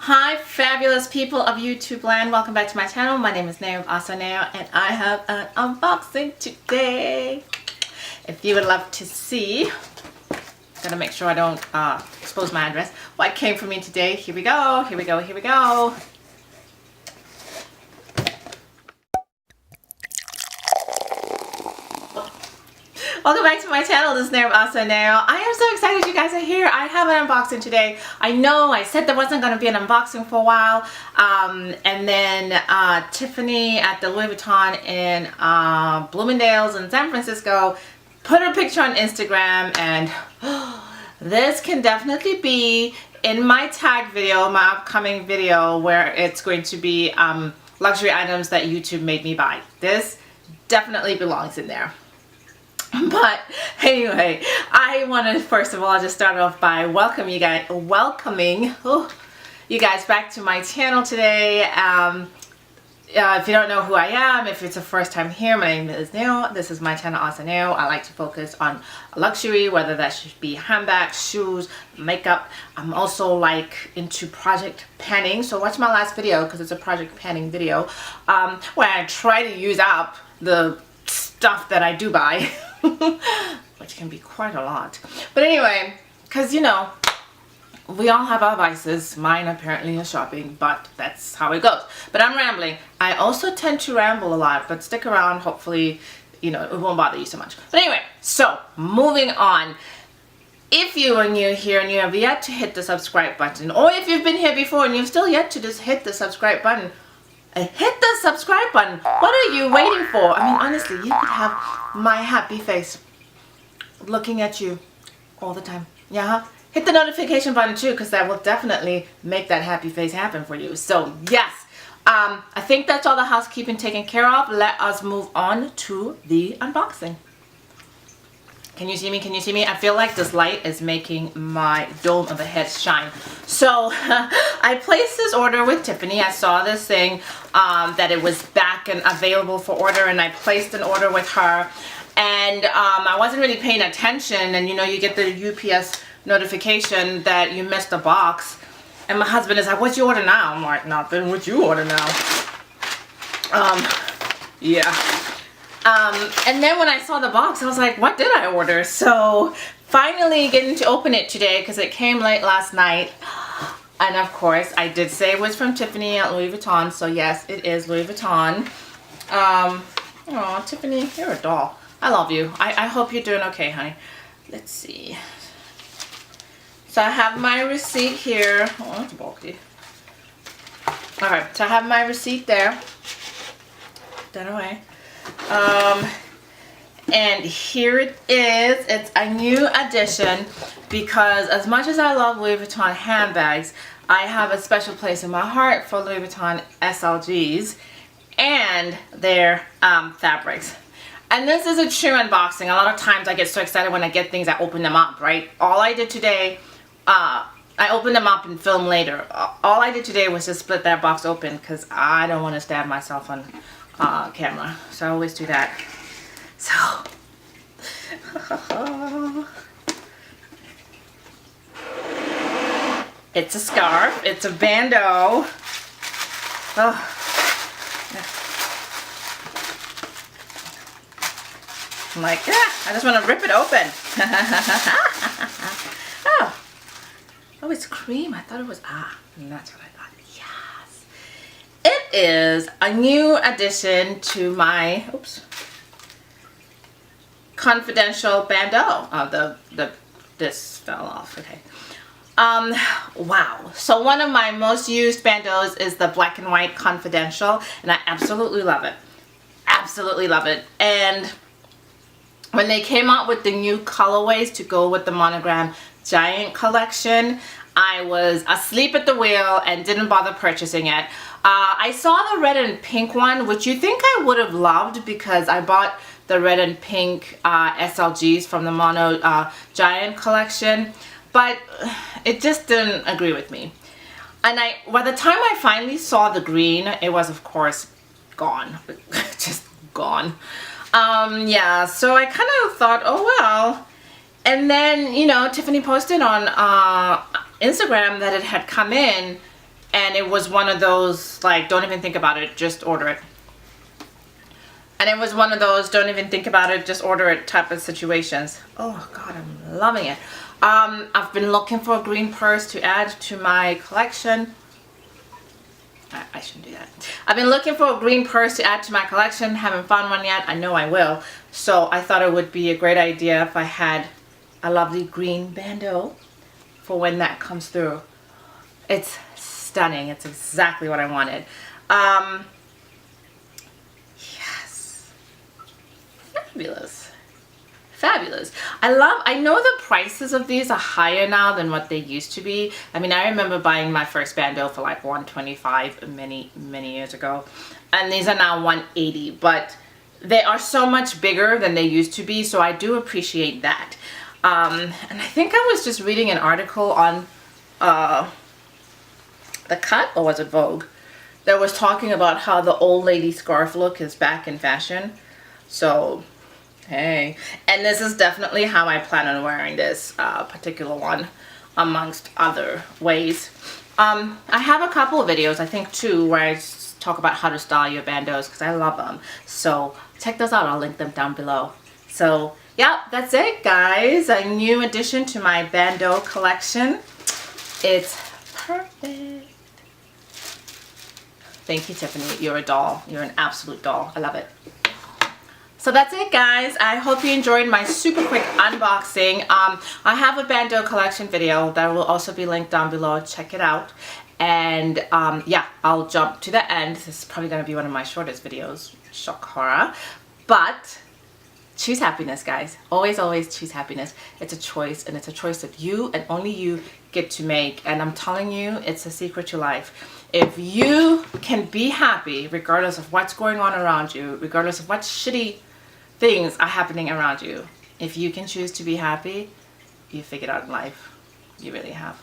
Hi fabulous people of YouTube land, welcome back to my channel. My name is AhhhSoNeo and I have an unboxing today. If you would love to see, gotta make sure I don't expose my address, what came for me today. Here we go, here we go, here we go. Welcome back to my channel. This is AhhhSoNeo. I am so excited you guys are here. I have an unboxing today. I know I said there wasn't going to be an unboxing for a while. And then Tiffany at the Louis Vuitton in Bloomingdale's in San Francisco put a picture on Instagram, and this can definitely be in my tag video, my upcoming video, where it's going to be luxury items that YouTube made me buy. This definitely belongs in there. But anyway, I want to first of all just start off by welcoming you guys back to my channel today. If you don't know who I am, if it's the first time here, my name is Neo. This is my channel, AhhhSoNeo. I like to focus on luxury, whether that should be handbags, shoes, makeup. I'm also like into project panning, so watch my last video because it's a project panning video where I try to use up the stuff that I do buy. Which can be quite a lot. But anyway, because you know, we all have our vices. Mine apparently is shopping, but that's how it goes. But I'm rambling. I also tend to ramble a lot, but stick around. Hopefully, you know, it won't bother you so much. But anyway, so moving on. If you are new here and you have yet to hit the subscribe button, or if you've been here before and you've still yet to just hit the subscribe button, hit the subscribe button. What are you waiting for? I mean, honestly, you could have my happy face looking at you all the time. Yeah, hit the notification button too, because that will definitely make that happy face happen for you. So yes, I think that's all the housekeeping taken care of. Let us move on to the unboxing. Can you see me? Can you see me? I feel like this light is making my dome of a head shine. So I placed this order with Tiffany. I saw this thing that it was back and available for order, and I placed an order with her. And I wasn't really paying attention, and you know, you get the UPS notification that you missed a box. And my husband is like, "What's your order now?" I'm like, "Nothing. What's your order now?" Yeah. And then when I saw the box, I was like, what did I order? So finally getting to open it today because it came late last night. And of course, I did say it was from Tiffany at Louis Vuitton. So yes, it is Louis Vuitton. Oh, Tiffany, you're a doll. I love you. I hope you're doing okay, honey. Let's see. So I have my receipt here. Oh, that's bulky. Alright, so I have my receipt there. Done away. And here it is. It's a new addition because as much as I love Louis Vuitton handbags, I have a special place in my heart for Louis Vuitton SLGs and their fabrics. And this is a true unboxing. A lot of times I get so excited when I get things, I open them up, right? All I did today, I opened them up and film later. All I did today was just split that box open because I don't want to stab myself on camera, so I always do that. So it's a scarf, it's a bandeau. Oh. I'm like, I just want to rip it open. Oh, it's cream. I thought it was and that's what I thought. It is a new addition to my confidential bandeau. This fell off. Okay. Wow. So one of my most used bandeaus is the black and white confidential, and I absolutely love it. Absolutely love it. And when they came out with the new colorways to go with the Monogram Giant collection, I was asleep at the wheel and didn't bother purchasing it. I saw the red and pink one, which you think I would have loved because I bought the red and pink SLGs from the Mono Giant collection, but it just didn't agree with me. And by the time I finally saw the green, it was of course gone, just gone. Yeah, so I kind of thought, oh well. And then, you know, Tiffany posted on Instagram that it had come in, And it was one of those, like, don't even think about it, just order it. And it was one of those, don't even think about it, just order it type of situations. Oh God, I'm loving it. I've been looking for a green purse to add to my collection. I shouldn't do that. I've been looking for a green purse to add to my collection. Haven't found one yet. I know I will. So I thought it would be a great idea if I had a lovely green bandeau for when that comes through. It's stunning. It's exactly what I wanted. Yes. Fabulous. Fabulous. I know the prices of these are higher now than what they used to be. I mean, I remember buying my first bandeau for like $125 many years ago, and these are now $180, but they are so much bigger than they used to be, so I do appreciate that. And I think I was just reading an article on The Cut, or was it Vogue, that was talking about how the old lady scarf look is back in fashion. So hey, and this is definitely how I plan on wearing this particular one, amongst other ways. I have a couple of videos, I think 2, where I talk about how to style your bandeaus, because I love them. So check those out. I'll link them down below. So yeah, that's it, guys. A new addition to my bandeau collection. It's perfect. Thank you, Tiffany. You're a doll. You're an absolute doll. I love it. So that's it, guys. I hope you enjoyed my super quick unboxing. I have a bandeau collection video that will also be linked down below. Check it out. And yeah, I'll jump to the end. This is probably going to be one of my shortest videos. Shock horror. But choose happiness, guys. Always, always choose happiness. It's a choice, and it's a choice that you and only you get to make. And I'm telling you, it's a secret to life. If you can be happy regardless of what's going on around you, regardless of what shitty things are happening around you, if you can choose to be happy, you figured out in life. You really have.